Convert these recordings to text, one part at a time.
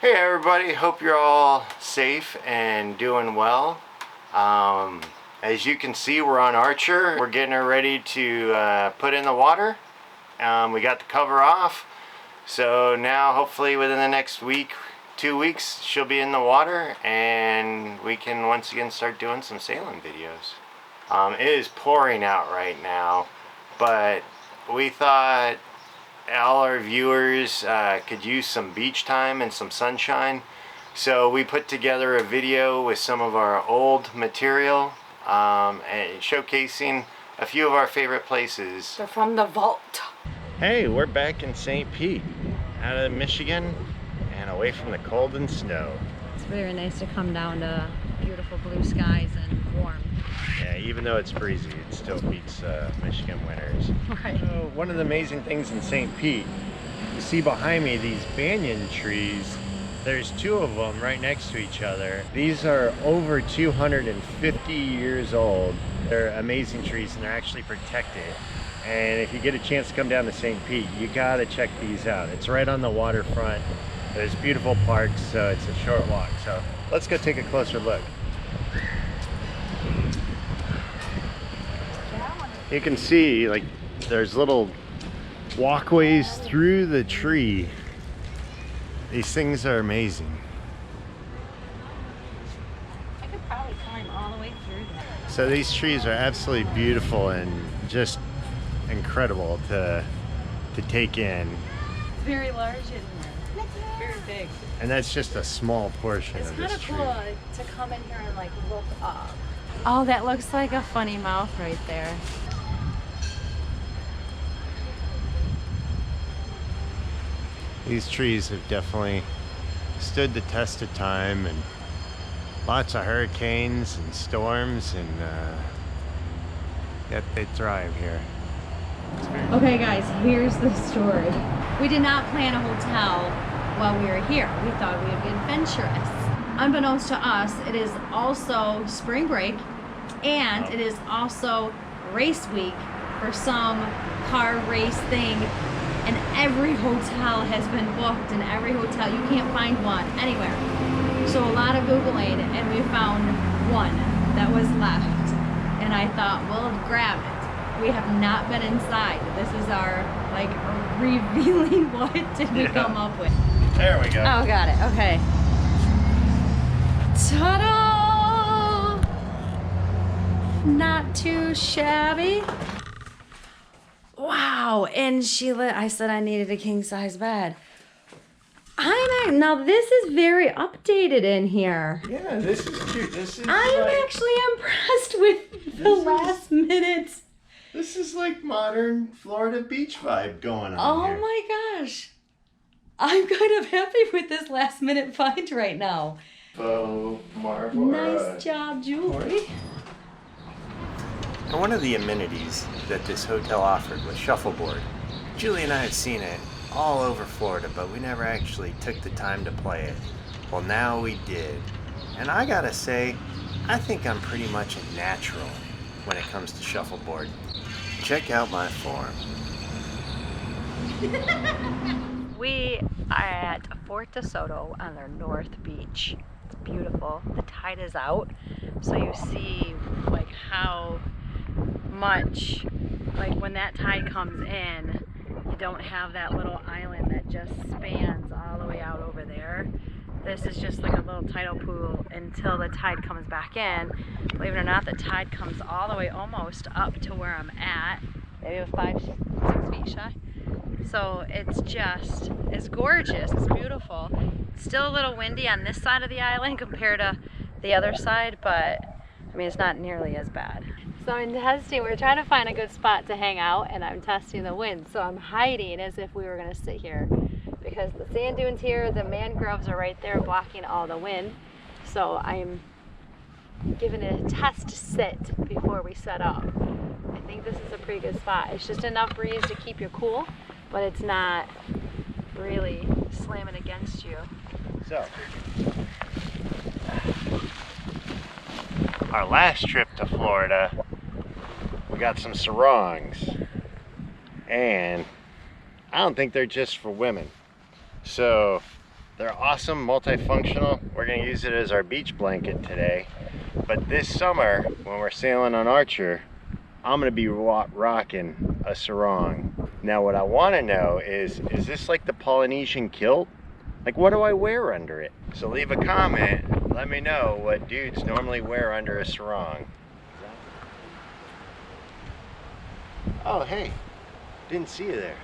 Hey everybody, hope you're all safe and doing well. As you can see, we're on Archer. We're getting her ready to put in the water. We got the cover off, so now hopefully within the next week, 2 weeks, she'll be in the water and we can once again start doing some sailing videos. It is pouring out right now, but we thought all our viewers could use some beach time and some sunshine, so we put together a video with some of our old material showcasing a few of our favorite places. They're from the vault. Hey, we're back in St. Pete, out of Michigan and away from the cold and snow. It's very nice to come down to beautiful blue skies and warm. Yeah, even though it's breezy, it still beats Michigan winters. Right. So one of the amazing things in St. Pete, you see behind me these banyan trees. There's two of them right next to each other. These are over 250 years old. They're amazing trees and they're actually protected. And if you get a chance to come down to St. Pete, you gotta check these out. It's right on the waterfront. There's beautiful parks, so it's a short walk. So let's go take a closer look. You can see, like, there's little walkways through the tree. These things are amazing. I could probably climb all the way through that. So these trees are absolutely beautiful and just incredible to take in. It's very large and very big. And that's just a small portion It's of kind this of tree. cool to come in here and like look up. Oh, that looks like a funny mouth right there. These trees have definitely stood the test of time, and lots of hurricanes and storms, and yet they thrive here. Okay guys, here's the story. We did not plan a hotel while we were here. We thought we would be adventurous. Unbeknownst to us, it is also spring break, and it is also race week for some car race thing. And every hotel has been booked, and every hotel, you can't find one anywhere. So a lot of Googling, and we found one that was left. And I thought, we'll grab it. We have not been inside. This is our, like, revealing what did we come up with. There we go. Oh, got it, okay. Ta-da! Not too shabby. Wow, and Sheila, I said I needed a king size bed. Now this is very updated in here. Yeah, this is cute. This is I'm actually impressed with the last minute. This is like modern Florida beach vibe going on Oh here. my gosh. I'm kind of happy with this last minute find right now. Oh, marble. Nice job, jewelry. And one of the amenities that this hotel offered was shuffleboard. Julie and I had seen it all over Florida, but we never actually took the time to play it. Well, now we did. And I gotta say, I think I'm pretty much a natural when it comes to shuffleboard. Check out my form. We are at Fort DeSoto on their North Beach. It's beautiful. The tide is out, so you see like how much, like when that tide comes in, you don't have that little island that just spans all the way out over there. This is just like a little tidal pool until the tide comes back in. Believe it or not, the tide comes all the way almost up to where I'm at, maybe 5, 6 feet shy. So it's gorgeous, it's beautiful. It's still a little windy on this side of the island compared to the other side, but I mean, it's not nearly as bad. So I'm testing, we're trying to find a good spot to hang out, and I'm testing the wind. So I'm hiding as if we were gonna sit here because the sand dunes here, the mangroves are right there blocking all the wind. So I'm giving it a test sit before we set up. I think this is a pretty good spot. It's just enough breeze to keep you cool, but it's not really slamming against you. So, our last trip to Florida, we got some sarongs, and I don't think they're just for women. So They're awesome, multifunctional. We're gonna use it as our beach blanket today. But this summer, when we're sailing on Archer, I'm gonna be rocking a sarong. Now what I wanna know is this like the Polynesian kilt? Like what do I wear under it? So leave a comment, let me know what dudes normally wear under a sarong. Oh hey, didn't see you there.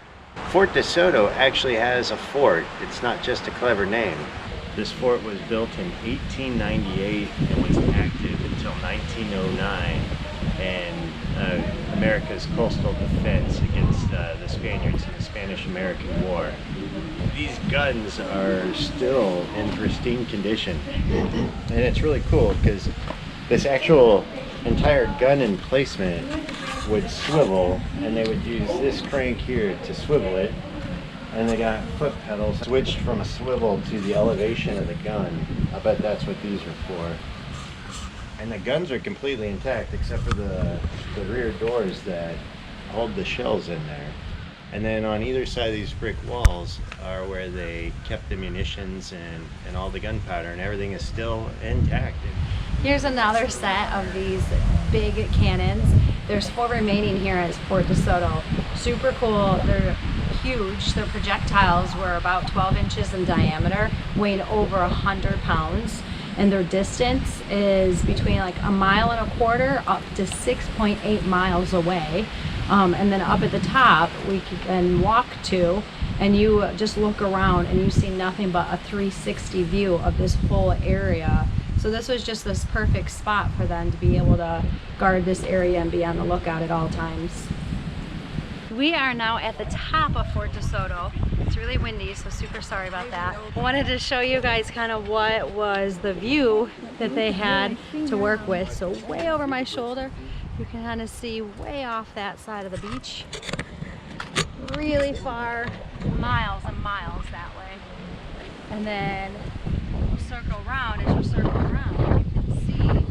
Fort DeSoto actually has a fort. It's not just a clever name. This fort was built in 1898 and was active until 1909, and America's coastal defense against the Spaniards in the Spanish-American War. These guns are still in pristine condition, and it's really cool because this actual entire gun emplacement would swivel, and they would use this crank here to swivel it, and they got foot pedals switched from a swivel to the elevation of the gun. I bet that's what these are for. And the guns are completely intact except for the rear doors that hold the shells in there. And then on either side of these brick walls are where they kept the munitions and all the gunpowder, and everything is still intact. Here's another set of these big cannons. There's 4 remaining here at Fort DeSoto. Super cool. They're huge. Their projectiles were about 12 inches in diameter, weighing over 100 pounds. And their distance is between like 1.25 miles up to 6.8 miles away. And then up at the top, we can walk to, and you just look around and you see nothing but a 360 view of this whole area. So this was just this perfect spot for them to be able to guard this area and be on the lookout at all times. We are now at the top of Fort DeSoto. It's really windy, so super sorry about that. I wanted to show you guys kind of what was the view that they had to work with. So way over my shoulder, you can kind of see way off that side of the beach. Really far, miles and miles that way. And then we'll circle around. As you circle around, you can see,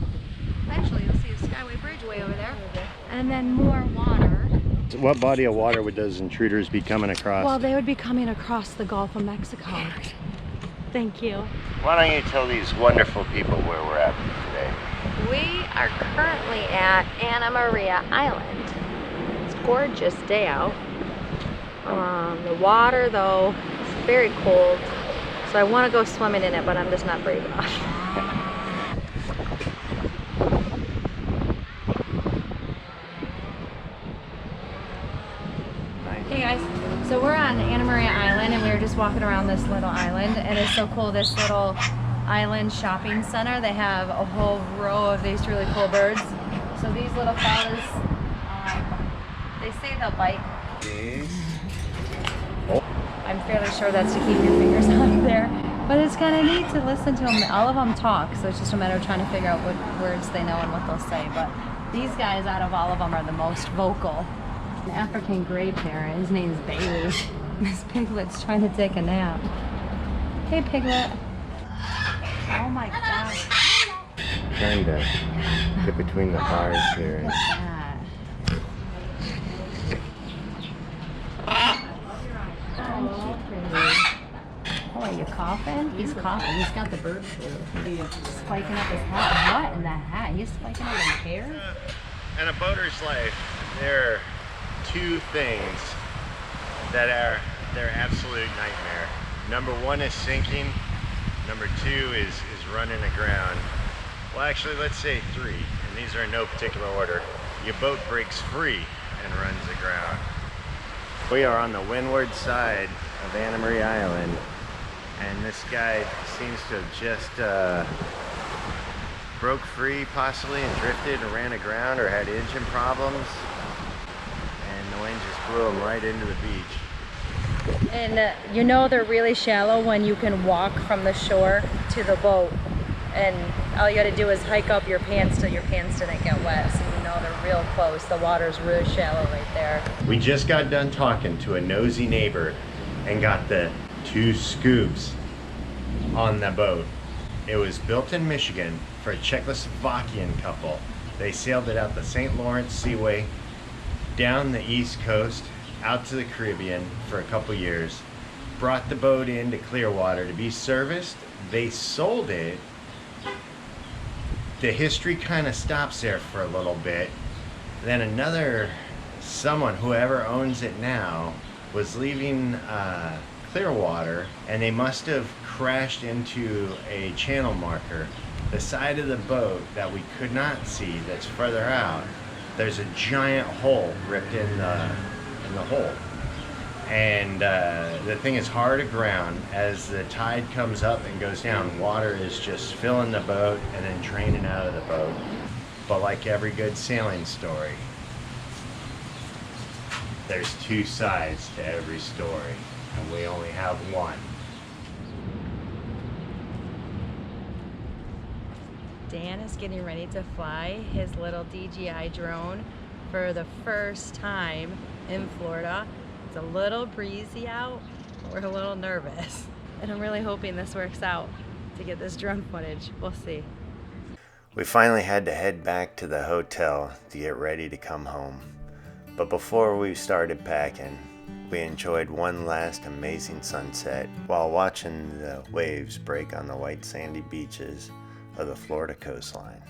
eventually you'll see the Skyway Bridge way over there. And then more water. What body of water would those intruders be coming across? Well, they would be coming across the Gulf of Mexico. Thank you. Why don't you tell these wonderful people where we're at today? We are currently at Anna Maria Island. It's a gorgeous day out. The water, though, is very cold, so I want to go swimming in it, but I'm just not brave enough. Hey guys, so we're on Anna Maria Island, and we were just walking around this little island, and it's so cool. This little island shopping center, they have a whole row of these really cool birds. So these little fellas, they say they'll bite. I'm fairly sure that's to keep your fingers on there, but it's kind of neat to listen to them. All of them talk, so it's just a matter of trying to figure out what words they know and what they'll say. But these guys, out of all of them, are the most vocal. An African gray parrot, his name is Bailey. This piglet's trying to take a nap. Hey, piglet. Oh my gosh. Trying to get between the bars here. Look at that. Oh, pretty. Oh, are you coughing? He's coughing. He's got the bird flu. He's spiking up his hat. What in the hat? He's spiking up his hair? In a boater's life, there are 2 things that are their absolute nightmare. Number 1 is sinking. Number 2 is running aground. Well, actually, let's say 3, and these are in no particular order. Your boat breaks free and runs aground. We are on the windward side of Anna Maria Island, and this guy seems to have just broke free possibly and drifted and ran aground or had engine problems, and the wind just blew him right into the beach. And you know they're really shallow when you can walk from the shore to the boat, and all you got to do is hike up your pants till your pants didn't get wet, so you know they're real close. The water's really shallow right there. We just got done talking to a nosy neighbor and got the 2 scoops on the boat. It was built in Michigan for a Czechoslovakian couple. They sailed it out the St. Lawrence Seaway, down the East Coast, out to the Caribbean for a couple years, brought the boat into Clearwater to be serviced. They sold it. The history kind of stops there for a little bit. Then someone, whoever owns it now, was leaving Clearwater, and they must have crashed into a channel marker. The side of the boat that we could not see, that's further out, there's a giant hole ripped in the hole. And the thing is hard aground. As the tide comes up and goes down, water is just filling the boat and then draining out of the boat. But like every good sailing story, there's two sides to every story, and we only have one. Dan is getting ready to fly his little DJI drone for the first time in Florida. It's a little breezy out, but we're a little nervous. And I'm really hoping this works out to get this drone footage. We'll see. We finally had to head back to the hotel to get ready to come home. But before we started packing, we enjoyed one last amazing sunset while watching the waves break on the white sandy beaches of the Florida coastline.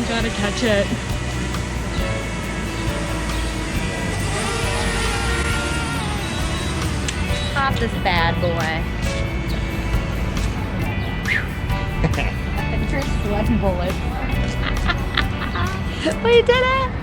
Gotta catch it. Pop this bad boy. I think you're sweating bullets. We did it!